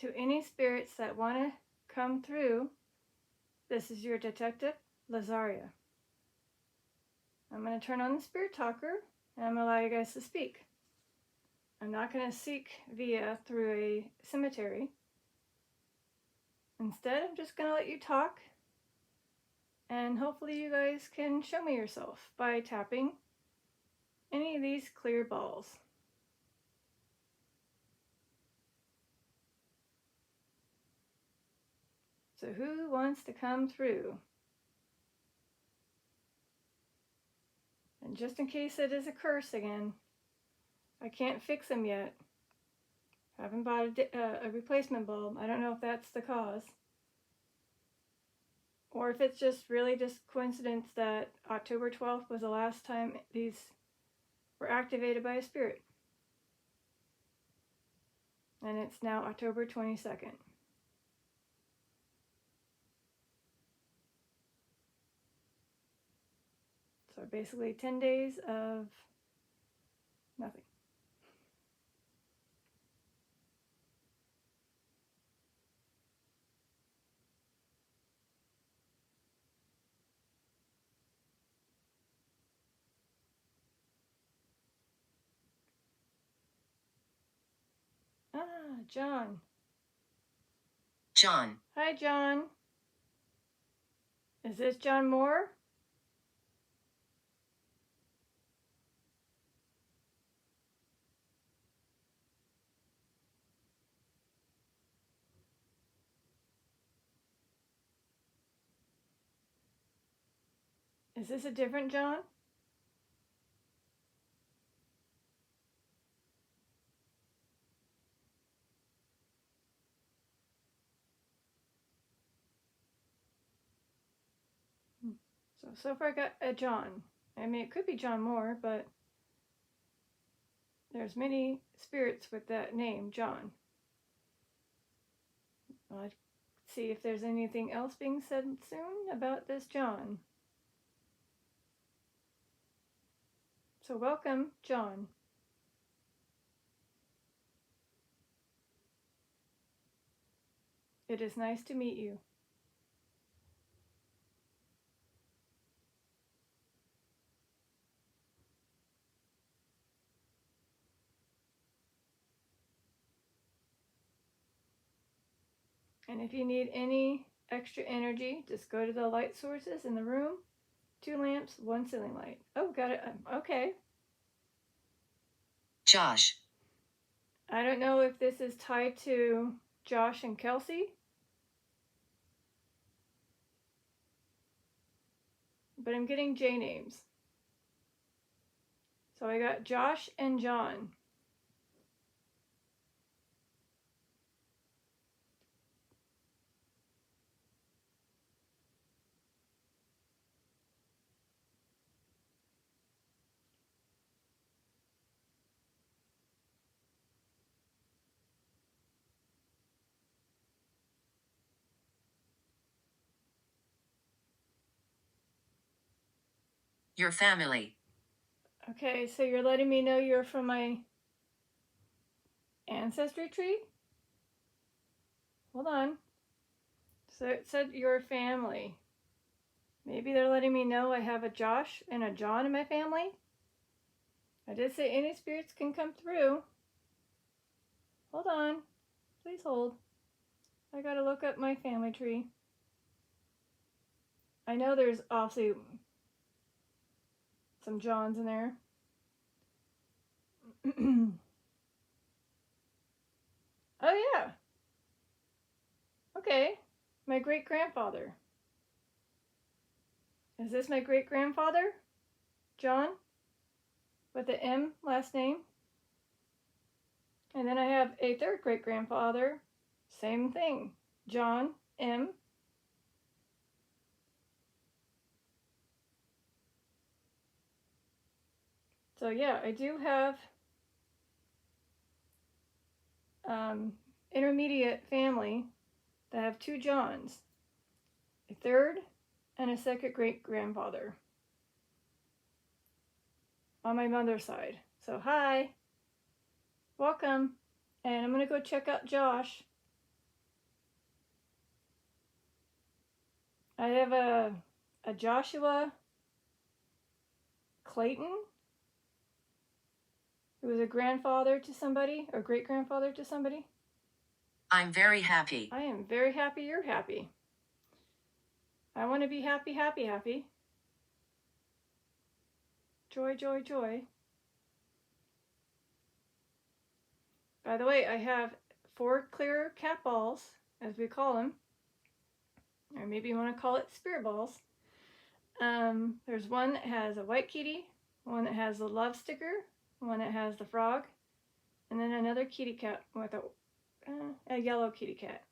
to any spirits that want to come through. This is your detective, Lazaria. I'm going to turn on the spirit talker, and I'm going to allow you guys to speak. I'm not going to seek via through a cemetery. Instead, I'm just going to let you talk, and hopefully you guys can show me yourself by tapping any of these clear balls. So who wants to come through? And just in case it is a curse again, I can't fix them yet. I haven't bought a replacement bulb. I don't know if that's the cause. Or if it's just really just coincidence that October 12th was the last time these were activated by a spirit. And it's now October 22nd. So basically 10 days of nothing. Ah, John. John. Hi, John. Is this John Moore? Is this a different John? So far I got a John. I mean, it could be John Moore, but there's many spirits with that name, John. Let's see if there's anything else being said soon about this John. So welcome, John. It is nice to meet you. And if you need any extra energy, just go to the light sources in the room. 2 lamps, 1 ceiling light. Oh, got it. Okay. Josh. I don't know if this is tied to Josh and Kelsey, but I'm getting J names. So I got Josh and John. Your family. Okay, so you're letting me know you're from my ancestry tree? Hold on. So it said your family. Maybe they're letting me know I have a Josh and a John in my family? I did say any spirits can come through. Hold on. Please hold. I gotta look up my family tree. I know there's obviously some Johns in there. Oh, yeah. Okay. My great grandfather. Is this my great grandfather? John? With the M last name? And then I have a third great grandfather. Same thing. John M. So yeah, I do have intermediate family that have 2 Johns, a third and a second great grandfather on my mother's side. So hi, welcome, and I'm gonna go check out Josh. I have a Joshua Clayton, who was a grandfather to somebody, or great-grandfather to somebody. I'm very happy. I am very happy you're happy. I want to be happy, happy, happy. Joy, joy, joy. By the way, I have 4 clear cat balls, as we call them. Or maybe you want to call it spirit balls. There's one that has a white kitty, one that has the love sticker, one that has the frog, and then another kitty cat with a yellow kitty cat.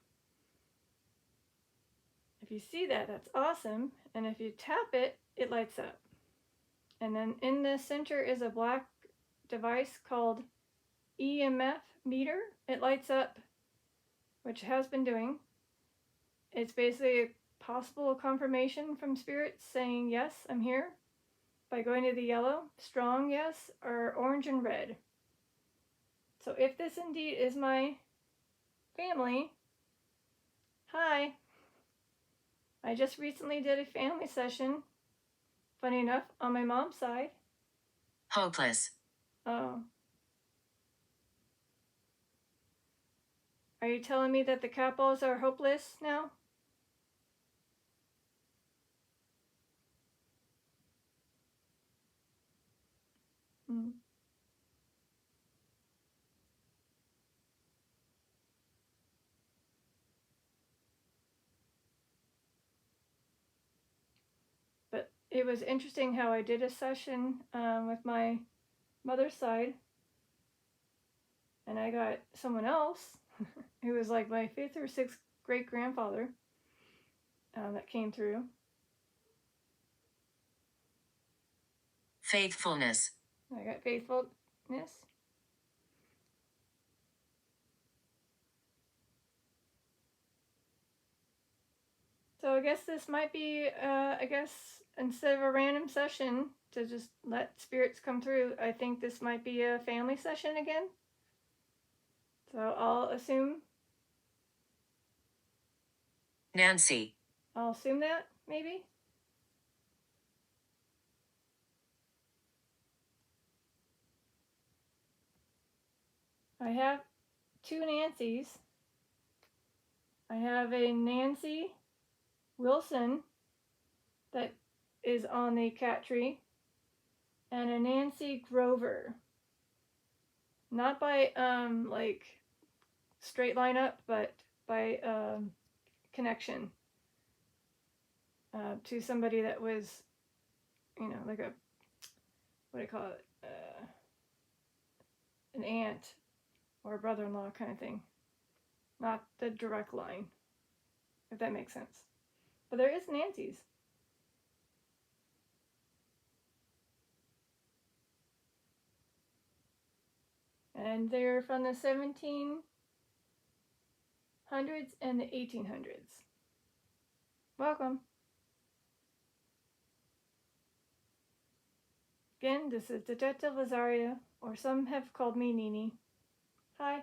If you see that, that's awesome. And if you tap it, it lights up. And then in the center is a black device called EMF meter. It lights up, which it has been doing. It's basically a possible confirmation from spirits saying, yes, I'm here, by going to the yellow, strong yes, or orange and red. So if this indeed is my family, hi. I just recently did a family session, funny enough, on my mom's side. Hopeless. Oh. Are you telling me that the cat balls are hopeless now? Hmm. But it was interesting how I did a session with my mother's side, and I got someone else who was like my 5th or 6th great grandfather that came through. Faithfulness. I got faithfulness. So I guess this might be, instead of a random session to just let spirits come through, I think this might be a family session again. So I'll assume Nancy. I'll assume that, maybe. I have 2 Nancys. I have a Nancy Wilson that is on the cat tree, and a Nancy Grover. Not by like straight line up, but by connection to somebody that was, like a, what do you call it, an aunt or a brother-in-law kind of thing. Not the direct line, if that makes sense. But there is Nancy's. And they're from the 1700s and the 1800s. Welcome. Again, this is Detective Lazaria, or some have called me Nini. Hi.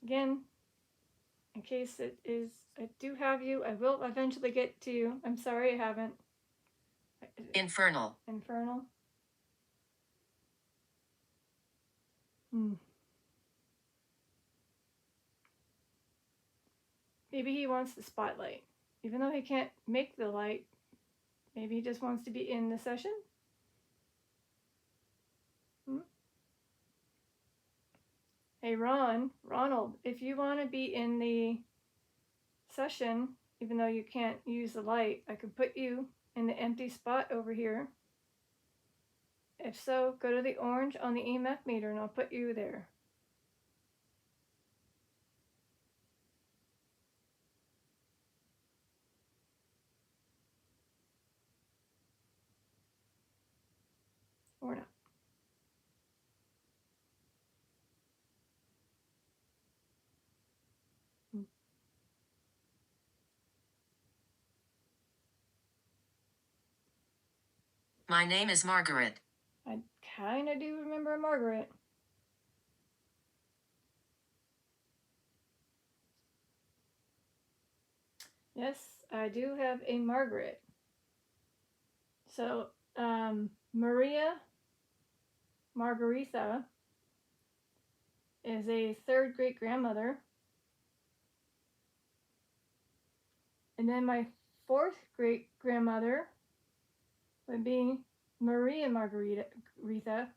Again, in case it is, I do have you. I will eventually get to you. I'm sorry I haven't. Infernal. Infernal? Maybe he wants the spotlight. Even though he can't make the light, maybe he just wants to be in the session? Hey Ronald, if you want to be in the session, even though you can't use the light, I could put you in the empty spot over here. If so, go to the orange on the EMF meter and I'll put you there. Or not. My name is Margaret. I kind of do remember Margaret. Yes, I do have a Margaret. So, Maria Margaretha is a third great grandmother. And then my fourth great grandmother would be Maria Margaretha.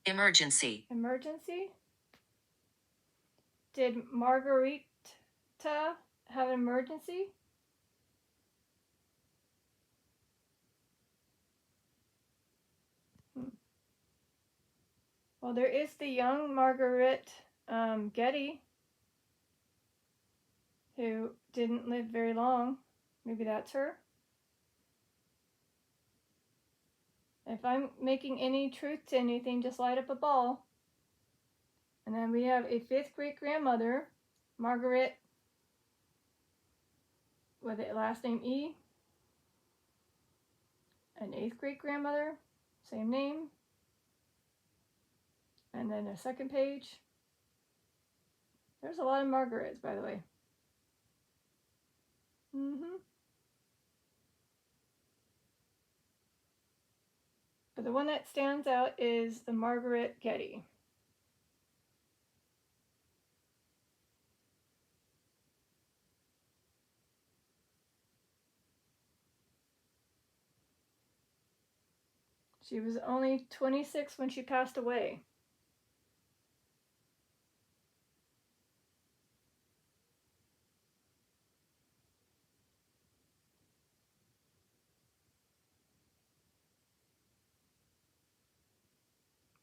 Emergency. Emergency? Did Margarita have an emergency? Well, there is the young Margaret Getty, who didn't live very long. Maybe that's her. If I'm making any truth to anything, just light up a ball. And then we have a fifth great grandmother, Margaret, with the last name E. An eighth great grandmother, same name. And then a second page. There's a lot of Margarets, by the way. But the one that stands out is the Margaret Getty. She was only 26 when she passed away.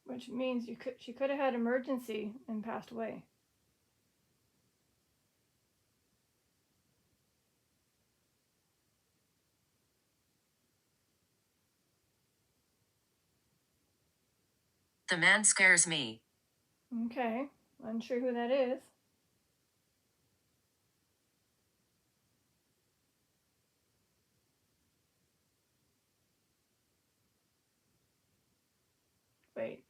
Which means she could have had emergency and passed away. The man scares me. Okay, unsure who that is. Wait.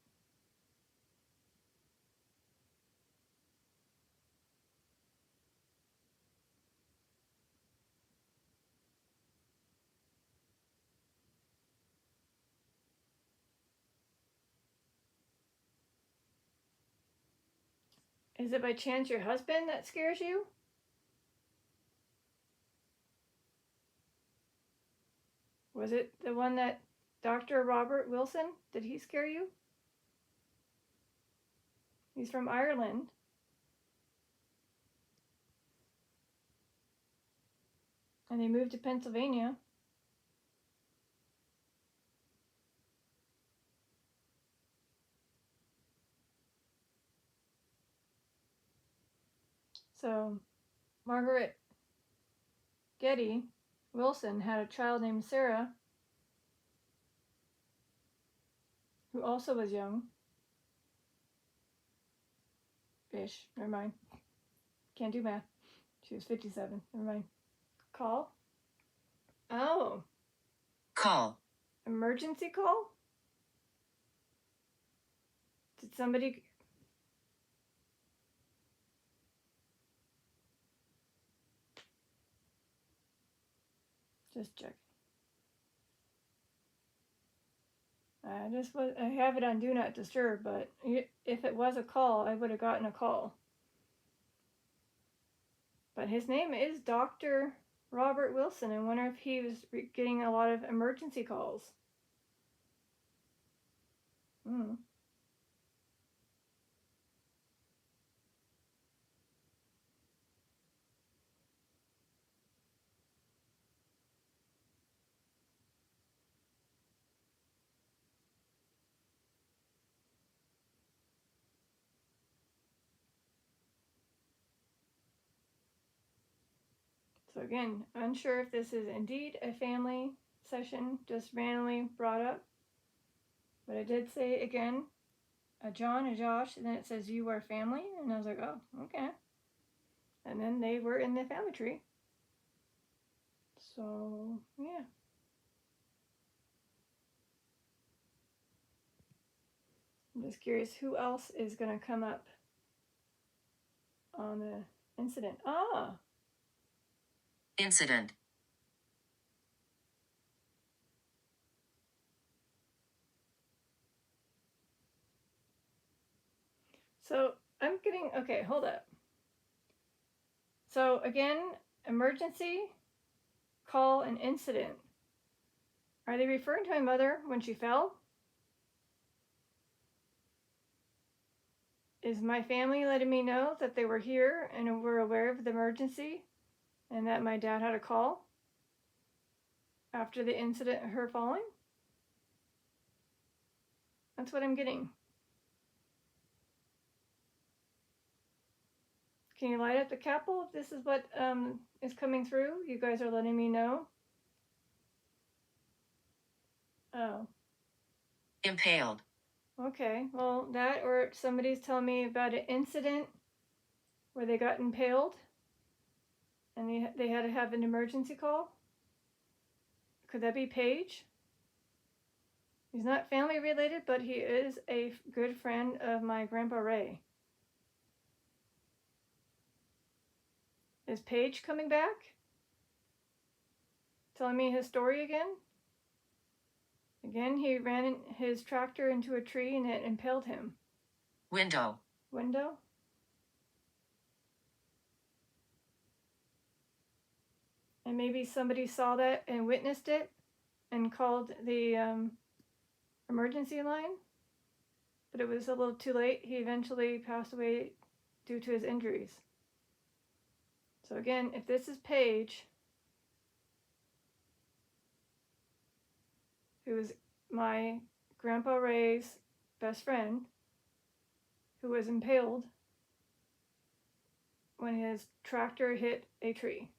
Is it by chance your husband that scares you? Was it the one that Dr. Robert Wilson? Did he scare you? He's from Ireland. And he moved to Pennsylvania. So, Margaret Getty Wilson had a child named Sarah, who also was young. Ish. Never mind. Can't do math. She was 57. Never mind. Call? Oh. Call. Emergency call? Did somebody... Just check. I have it on Do Not Disturb, but if it was a call, I would have gotten a call. But his name is Dr. Robert Wilson. I wonder if he was getting a lot of emergency calls. So again, unsure if this is indeed a family session, just randomly brought up. But I did say again, a John, a Josh, and then it says you are family, and I was like, oh, okay. And then they were in the family tree. So, yeah. I'm just curious who else is going to come up on the incident. Ah! Incident. So I'm getting, okay, hold up. So again, emergency, call, and incident. Are they referring to my mother when she fell? Is my family letting me know that they were here and were aware of the emergency and that my dad had a call after the incident of her falling? That's what I'm getting. Can you light up the capel if this is what is coming through? You guys are letting me know. Oh. Impaled. Okay, well, that or somebody's telling me about an incident where they got impaled and they had to have an emergency call. Could that be Paige? He's not family related, but he is a good friend of my Grandpa Ray. Is Paige coming back? Telling me his story again? Again, he ran his tractor into a tree and it impaled him. Window. Window? And maybe somebody saw that and witnessed it and called the emergency line, but it was a little too late. He eventually passed away due to his injuries. So again, if this is Paige, who was my Grandpa Ray's best friend, who was impaled when his tractor hit a tree.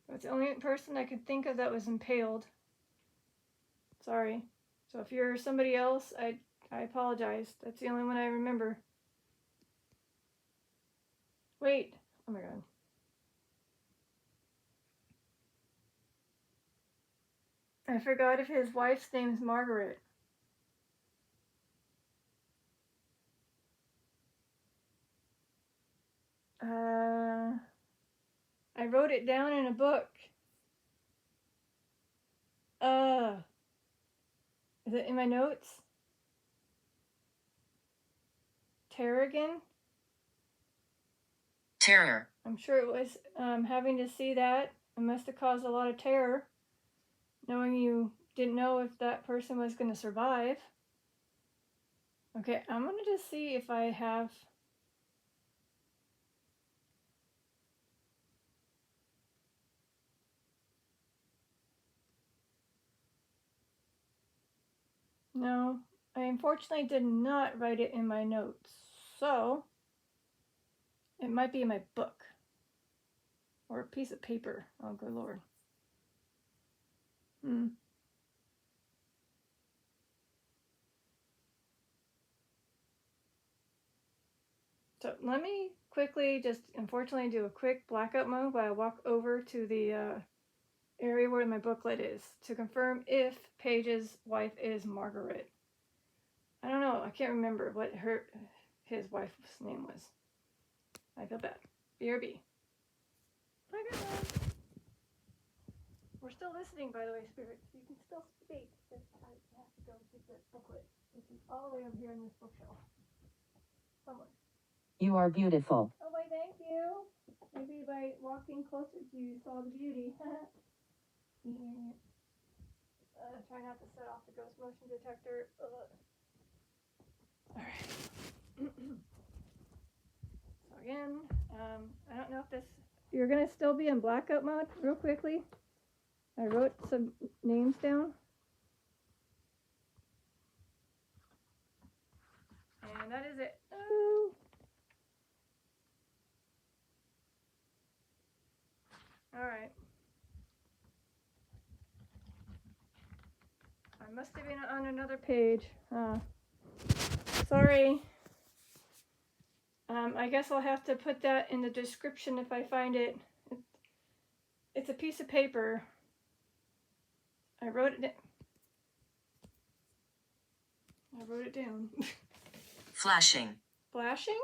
That's the only person I could think of that was impaled. Sorry. So if you're somebody else, I apologize. That's the only one I remember. Wait. Oh my god. I forgot if his wife's name's Margaret. I wrote it down in a book. Is it in my notes? Tarragon? Terror. I'm sure it was having to see that. It must have caused a lot of terror, knowing you didn't know if that person was going to survive. Okay, I'm going to just see if I have... No, I unfortunately did not write it in my notes. So, it might be in my book. Or a piece of paper. Oh, good lord. So let me quickly just, unfortunately, do a quick blackout mode while I walk over to the area where my booklet is to confirm if Paige's wife is Margaret. I don't know. I can't remember what his wife's name was. I feel bad. BRB. Hi guys. We're still listening, by the way, spirits. You can still speak. Just I have to go get the booklet, which is all the way over here in this bookshelf. Somewhere. You are beautiful. Oh, why, thank you. Maybe by walking closer to you, saw the beauty. Try not to set off the ghost motion detector. Alright. So again, I don't know if this... You're going to still be in blackout mode real quickly. I wrote some names down. And that is it. Oh. Alright. I must have been on another page. Sorry. I guess I'll have to put that in the description if I find it. It's a piece of paper. I wrote it down. I wrote it down. Flashing. Flashing?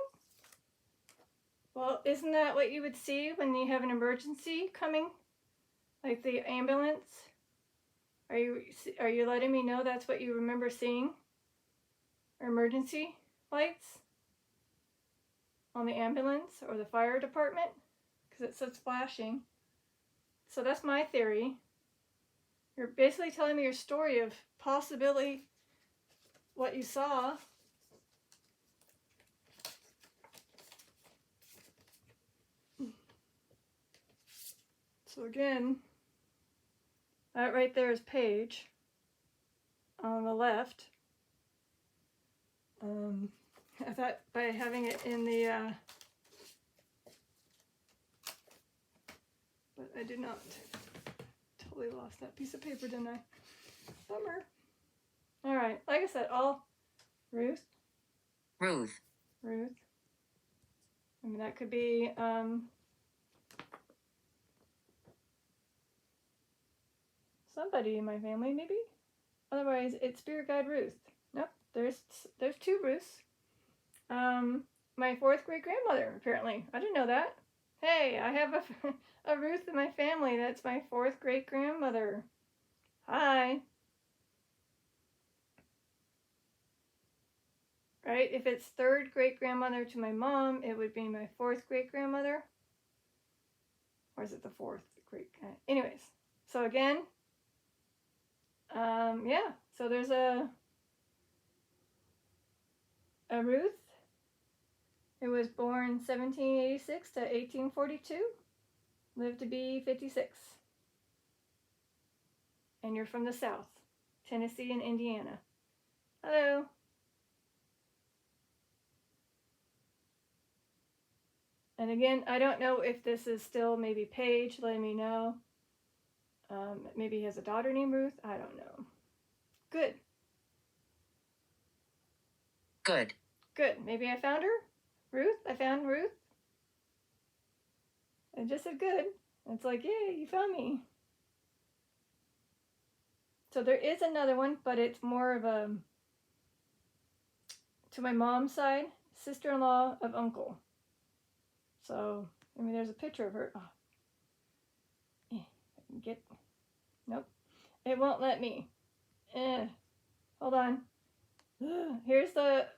Well, isn't that what you would see when you have an emergency coming? Like the ambulance? Are you letting me know that's what you remember seeing? Or emergency lights? On the ambulance or the fire department? Because it says flashing. So that's my theory. You're basically telling me your story of possibly what you saw. So again, that right there is Paige on the left. I thought by having it in the, but I did not. Totally lost that piece of paper, didn't I? Bummer. All right, like I said, all Ruth. Ruth. Ruth. I mean, that could be, somebody in my family, maybe. Otherwise, it's Spirit Guide Ruth. Nope, there's two Ruths. My fourth great grandmother, apparently. I didn't know that. Hey, I have a Ruth in my family. That's my fourth great grandmother. Hi. Right? If it's third great grandmother to my mom, it would be my fourth great grandmother. Or is it the fourth great? Anyways, so again, yeah. So there's a Ruth. It was born 1786 to 1842. Lived to be 56. And you're from the South, Tennessee and Indiana. Hello. And again, I don't know if this is still maybe Paige letting me know. Maybe he has a daughter named Ruth. I don't know. Good. Good. Good. Maybe I found her. Ruth. I found Ruth. I just said good. It's like, yay, you found me. So there is another one, but it's more of a, to my mom's side, sister-in-law of uncle. So, I mean, there's a picture of her. Oh. Nope. It won't let me. Hold on. Here's the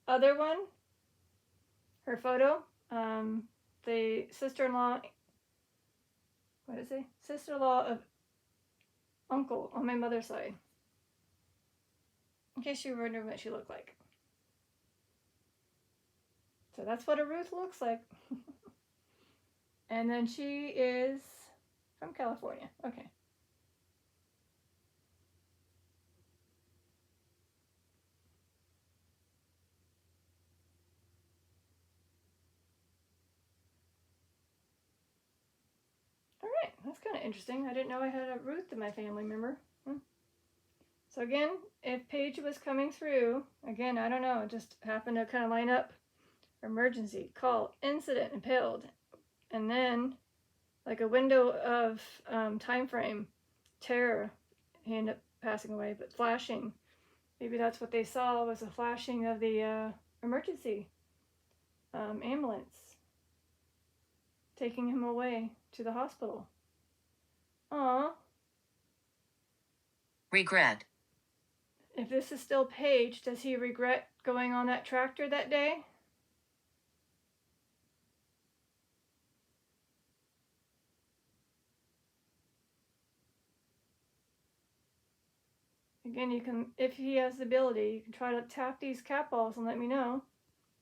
other one. Her photo. The sister-in-law. What is it? Sister-in-law of uncle on my mother's side. In case you were wondering what she looked like. So that's what a Ruth looks like. And then she is from California. Okay. All right, that's kind of interesting. I didn't know I had a Ruth in my family member. So again, if Paige was coming through, again, I don't know, it just happened to kind of line up. Emergency, call, incident, impaled. And then, like a window of time frame, terror, he ended up passing away, but flashing. Maybe that's what they saw, was a flashing of the emergency ambulance taking him away to the hospital. Aww. Regret. If this is still Paige, does he regret going on that tractor that day? Again, you can, if he has the ability, you can try to tap these cat balls and let me know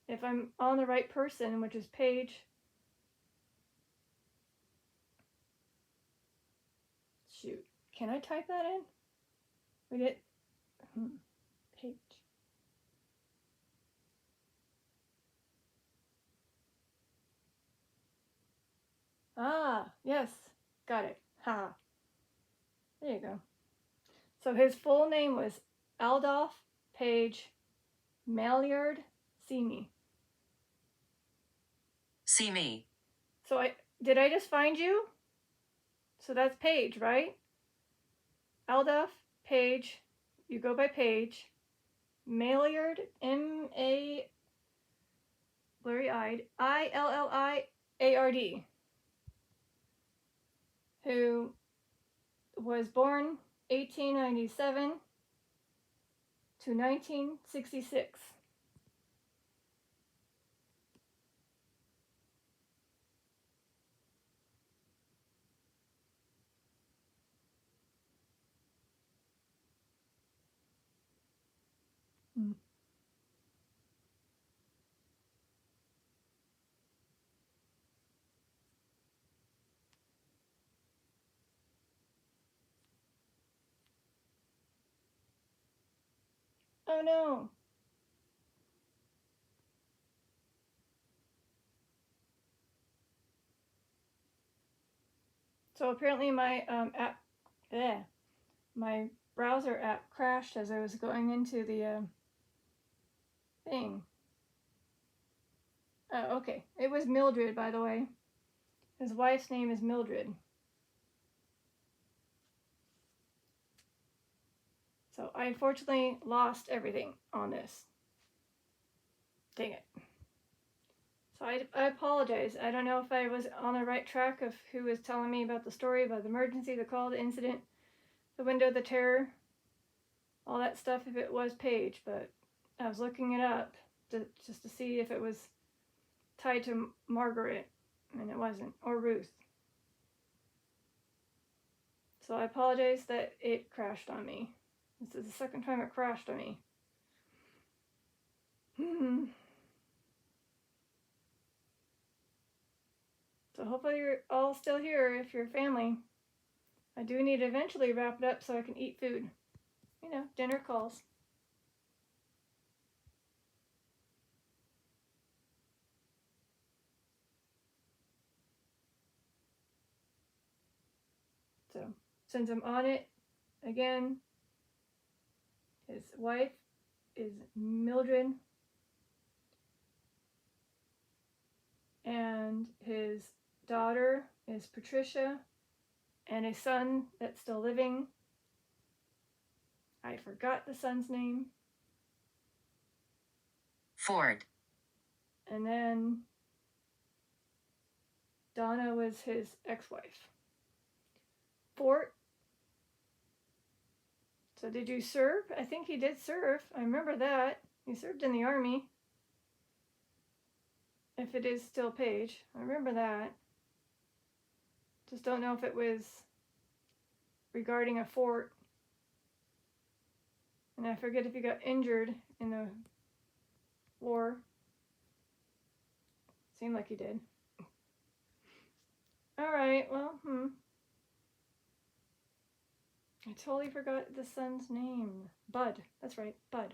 if I'm on the right person, which is Paige. Shoot, can I type that in? We did. Paige. Ah, yes, got it. Ha. There you go. So his full name was Adolph Page Mailliard. See me. See me. So did I just find you? So that's Paige, right? Aldaf, Page, you go by Page. Mailliard, M-A, blurry-eyed, Illiard, who was born 1897 to 1966. Oh no. So apparently my my browser app crashed as I was going into the thing. Oh, okay. It was Mildred, by the way. His wife's name is Mildred. So I unfortunately lost everything on this. Dang it. So I apologize. I don't know if I was on the right track of who was telling me about the story, about the emergency, the call, the incident, the window, the terror, all that stuff, if it was Paige, but I was looking it up just to see if it was tied to Margaret, and it wasn't, or Ruth. So I apologize that it crashed on me. This is the second time it crashed on me. So hopefully you're all still here if you're family. I do need to eventually wrap it up so I can eat food. You know, dinner calls. So since I'm on it, again, his wife is Mildred, and his daughter is Patricia, and a son that's still living. I forgot the son's name. Ford. And then Donna was his ex-wife. Fort. So did you serve? I think he did serve. I remember that. He served in the army. If it is still Paige. I remember that. Just don't know if it was regarding a fort. And I forget if he got injured in the war. Seemed like he did. Alright, well, I totally forgot the son's name. Bud. That's right, Bud.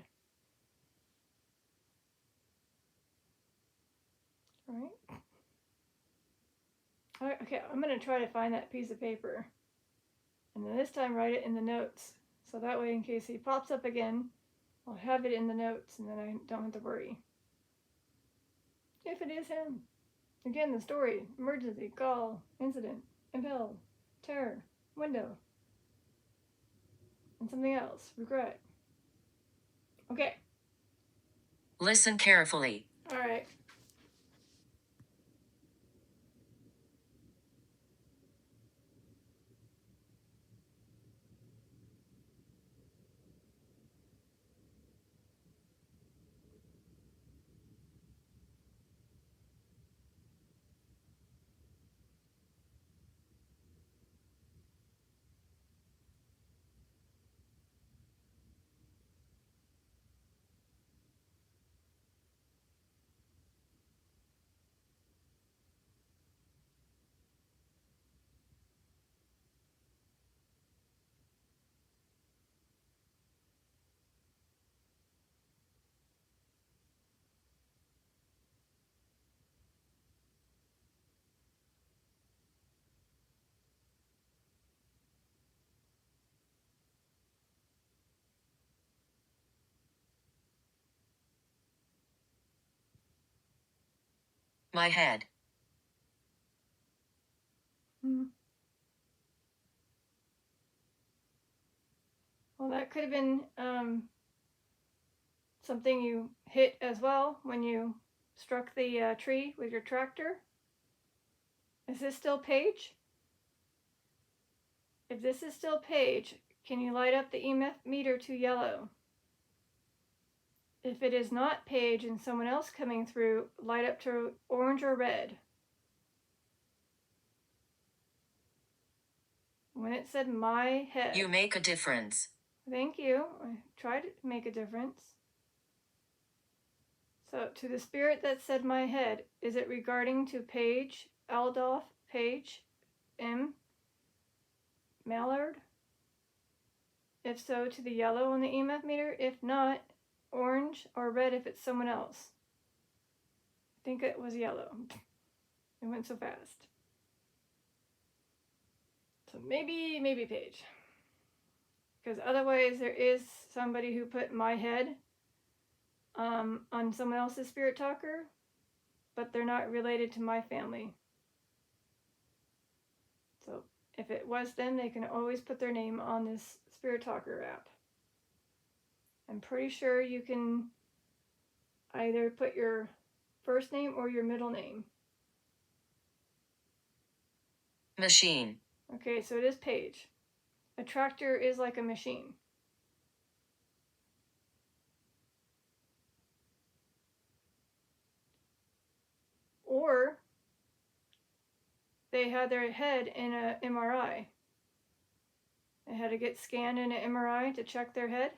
Alright. Alright, okay, I'm going to try to find that piece of paper. And then this time write it in the notes. So that way, in case he pops up again, I'll have it in the notes and then I don't have to worry. If it is him. Again, the story, emergency, call, incident, impel, terror, window, and something else, regret. Okay. Listen carefully. All right. My head. Well, that could have been something you hit as well when you struck the tree with your tractor. Is this still Paige? If this is still Paige, can you light up the EMF meter to yellow? If it is not Paige and someone else coming through, light up to orange or red. When it said my head. You make a difference. Thank you. I tried to make a difference. So, to the spirit that said my head, is it regarding to Paige, Aldolf, Paige, M, Mailliard? If so, to the yellow on the EMF meter. If not, orange or red if it's someone else. I think it was yellow. It went so fast. So maybe Paige. Because otherwise there is somebody who put my head on someone else's spirit talker, but they're not related to my family. So if it was them, they can always put their name on this spirit talker app. I'm pretty sure you can either put your first name or your middle name. Machine. Okay, so it is Paige. A tractor is like a machine. Or they had their head in an MRI. They had to get scanned in an MRI to check their head.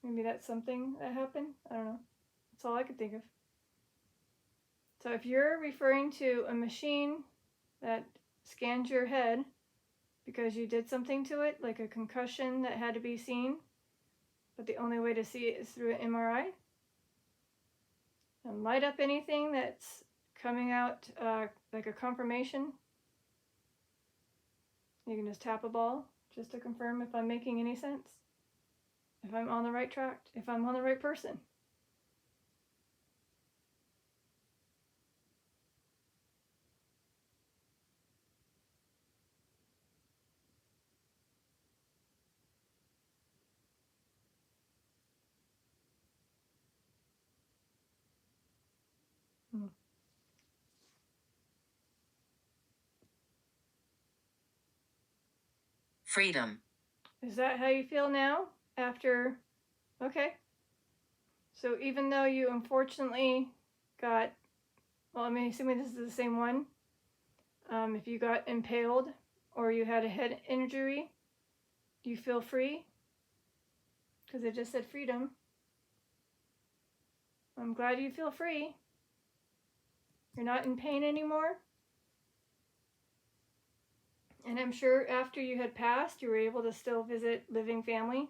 Maybe that's something that happened. I don't know. That's all I could think of. So if you're referring to a machine that scans your head because you did something to it, like a concussion that had to be seen, but the only way to see it is through an MRI, and light up anything that's coming out like a confirmation. You can just tap a ball just to confirm if I'm making any sense, if I'm on the right track, if I'm on the right person. Freedom. Is that how you feel now after? Okay. So even though you unfortunately got, well, I'm assuming this is the same one. If you got impaled or you had a head injury, you feel free? Because it just said freedom. I'm glad you feel free. You're not in pain anymore. And I'm sure after you had passed, you were able to still visit living family.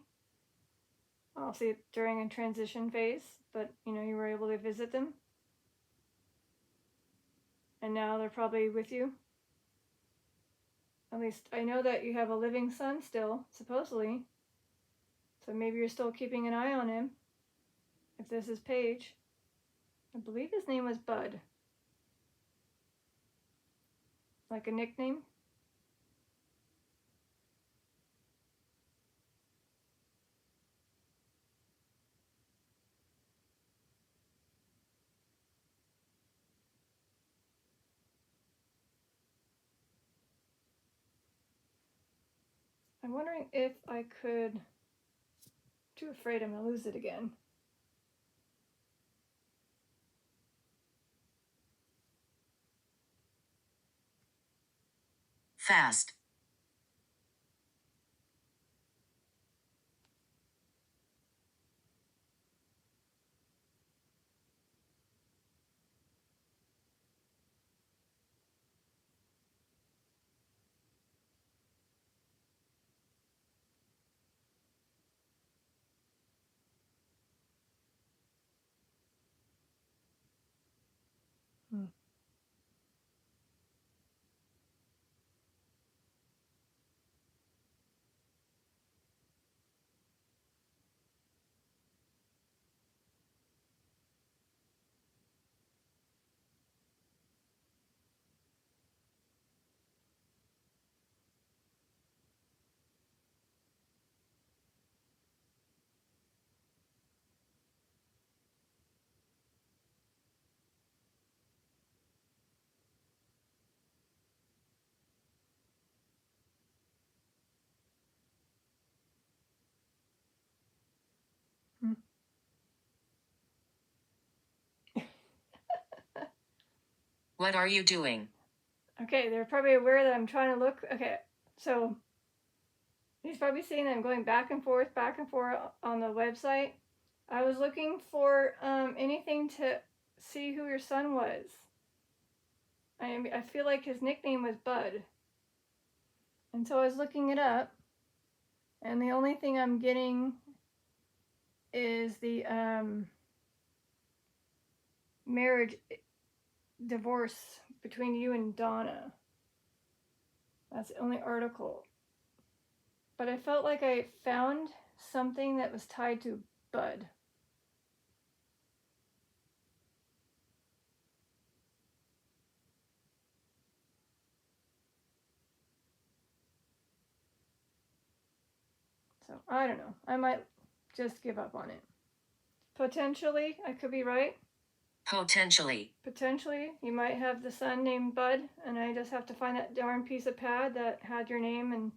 Obviously during a transition phase, but you were able to visit them. And now they're probably with you. At least I know that you have a living son still, supposedly. So maybe you're still keeping an eye on him. If this is Paige. I believe his name was Bud. Like a nickname. I'm wondering if I could... Too afraid I'm going to lose it again. Fast. What are you doing? Okay, they're probably aware that I'm trying to look. Okay, so he's probably seeing that I'm going back and forth on the website. I was looking for anything to see who your son was. I feel like his nickname was Bud. And so I was looking it up, and the only thing I'm getting is the marriage divorce between you and Donna. That's the only article. But I felt like I found something that was tied to Bud. So I don't know. I might just give up on it. Potentially, I could be right. Potentially. Potentially, you might have the son named Bud, and I just have to find that darn piece of pad that had your name and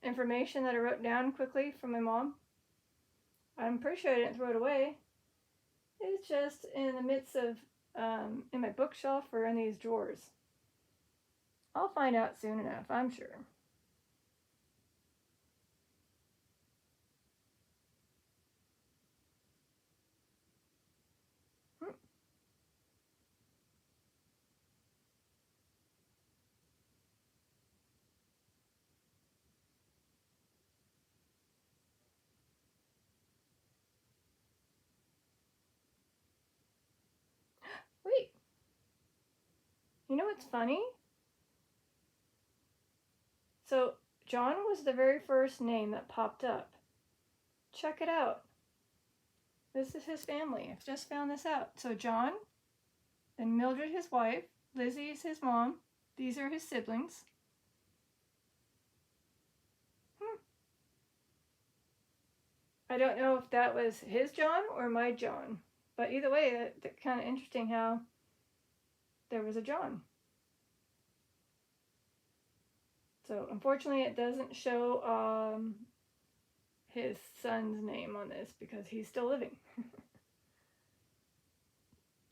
information that I wrote down quickly from my mom. I'm pretty sure I didn't throw it away. It's just in the midst of, in my bookshelf or in these drawers. I'll find out soon enough, I'm sure. Wait, you know what's funny? So, John was the very first name that popped up. Check it out. This is his family. I've just found this out. So, John, then Mildred, his wife, Lizzie is his mom. These are his siblings. I don't know if that was his John or my John. But either way, that's kind of interesting how there was a John. So unfortunately, it doesn't show his son's name on this because he's still living.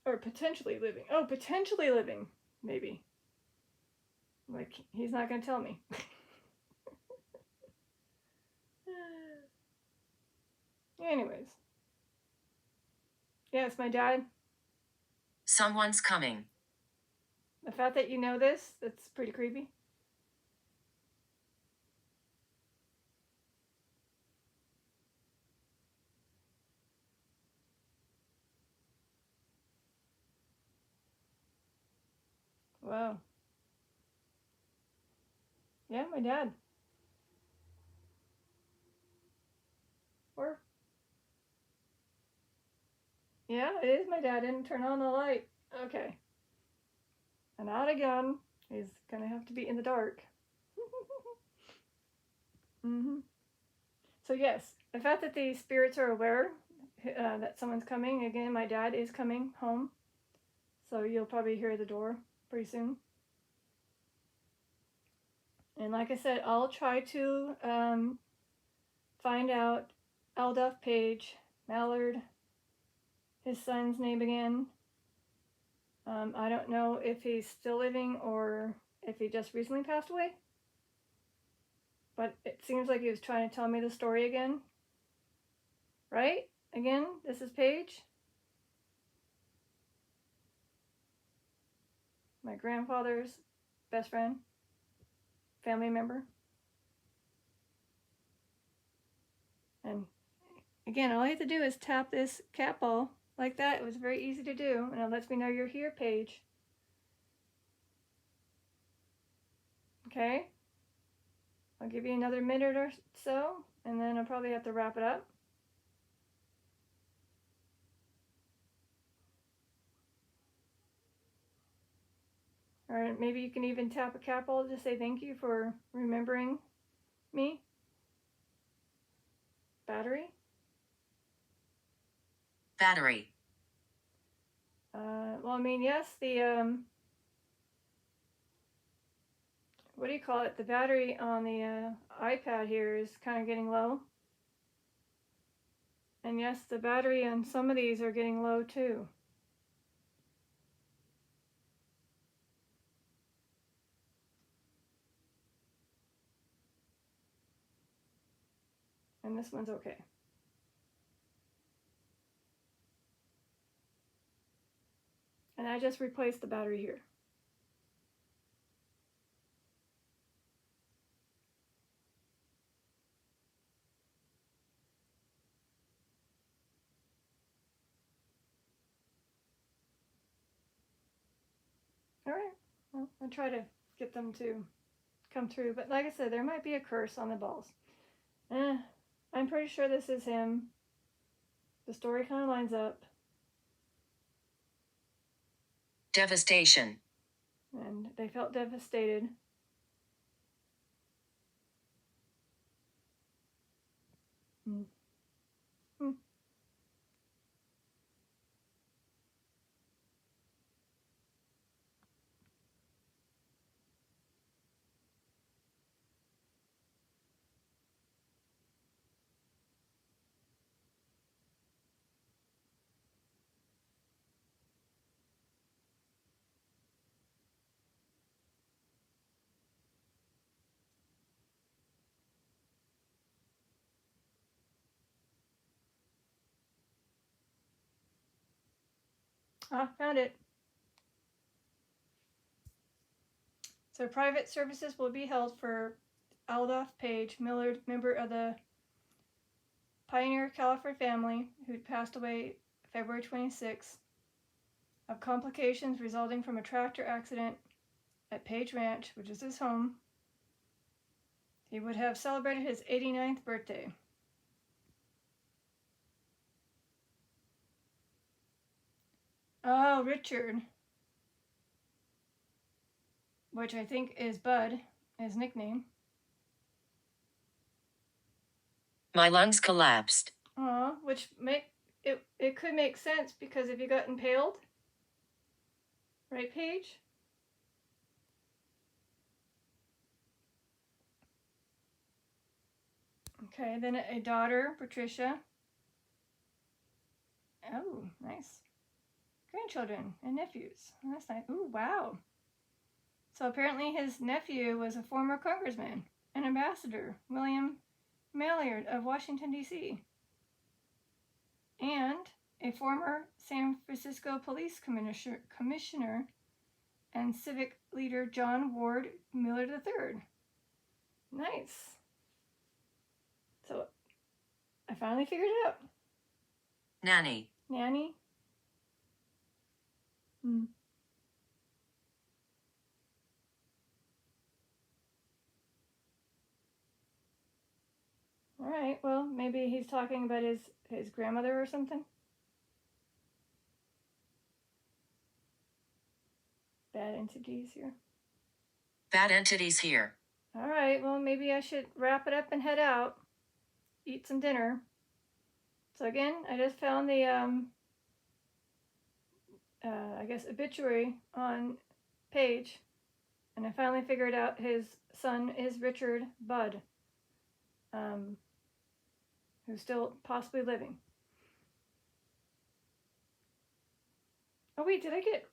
Or potentially living. Oh, potentially living, maybe. Like, he's not going to tell me. Anyways. Yeah, it's my dad. Someone's coming. The fact that you know this, that's pretty creepy. Wow. Yeah, my dad. Or, yeah, it is my dad. Didn't turn on the light. Okay. And out again. He's gonna have to be in the dark. So yes, the fact that the spirits are aware that someone's coming. Again, my dad is coming home. So you'll probably hear the door pretty soon. And like I said, I'll try to find out Alduff Page, Mailliard, his son's name again. I don't know if he's still living or if he just recently passed away. But it seems like he was trying to tell me the story again. Right? Again, this is Paige. My grandfather's best friend, family member. And again, all I have to do is tap this cat ball like that. It was very easy to do, and it lets me know you're here, Paige. Okay? I'll give you another minute or so, and then I'll probably have to wrap it up. Or maybe you can even tap a cat ball to say thank you for remembering me. Battery? Battery. Well, I mean, yes, the, what do you call it? The battery on the iPad here is kind of getting low. And yes, the battery on some of these are getting low too. And this one's okay. And I just replaced the battery here. All right. Well, I'll try to get them to come through. But like I said, there might be a curse on the balls. I'm pretty sure this is him. The story kind of lines up. Devastation. And they felt devastated. Mm. Mm. Ah, found it. So private services will be held for Aldolph Page, Mailliard, member of the Pioneer California family who passed away February 26th of complications resulting from a tractor accident at Page Ranch, which is his home. He would have celebrated his 89th birthday. Oh, Richard, which I think is Bud, his nickname. My lungs collapsed. Which it could make sense because if you got impaled, right, Paige? Okay, then a daughter, Patricia. Oh, nice. Grandchildren and nephews. That's nice. Ooh, wow. So apparently his nephew was a former congressman and ambassador, William Mailliard of Washington, D.C., and a former San Francisco police commissioner and civic leader John Ward Millard III. Nice. So I finally figured it out. Nanny. Nanny. All right, well, maybe he's talking about his grandmother or something. Bad entities here. Bad entities here. All right, well, maybe I should wrap it up and head out. Eat some dinner. So again, I just found the, I guess, obituary on Page. And I finally figured out his son is Richard Budd, who's still possibly living. Oh wait, did I get...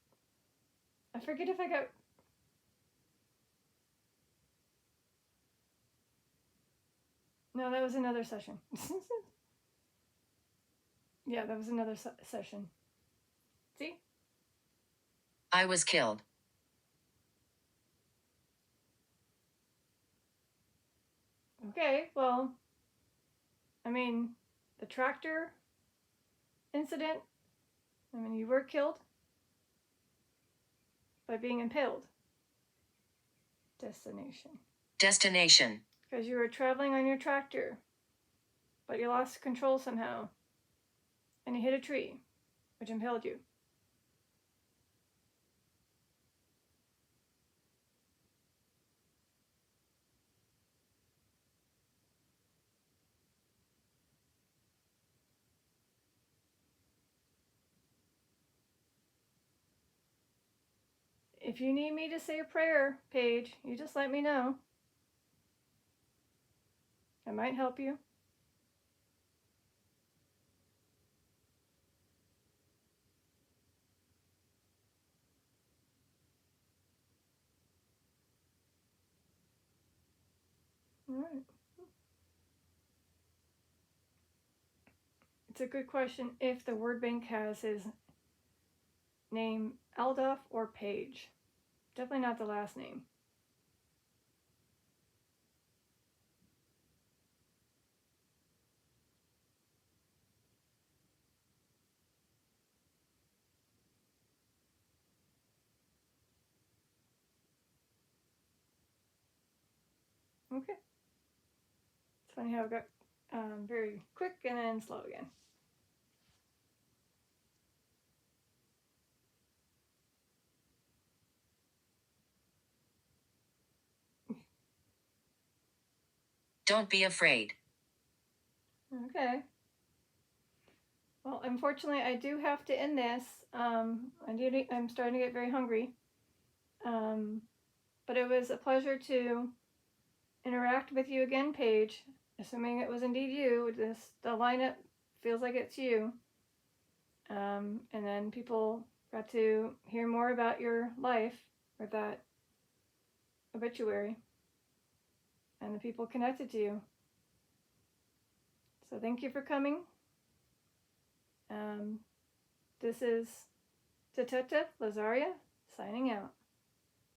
I forget if I got... No, that was another session. Yeah, that was another session. See? I was killed. Okay, well, I mean, the tractor incident, I mean, you were killed by being impaled. Destination. Destination. Because you were traveling on your tractor, but you lost control somehow, and you hit a tree, which impaled you. If you need me to say a prayer, Paige, you just let me know. I might help you. All right. It's a good question if the word bank has his name Elduff or Page. Definitely not the last name. Okay. It's funny how it got very quick and then slow again. Don't be afraid. Okay. Well, unfortunately, I do have to end this. I'm starting to get very hungry. But it was a pleasure to interact with you again, Paige. Assuming it was indeed you, the lineup feels like it's you. And then people got to hear more about your life with that obituary and the people connected to you. So thank you for coming. This is Tateta Lazaria signing out.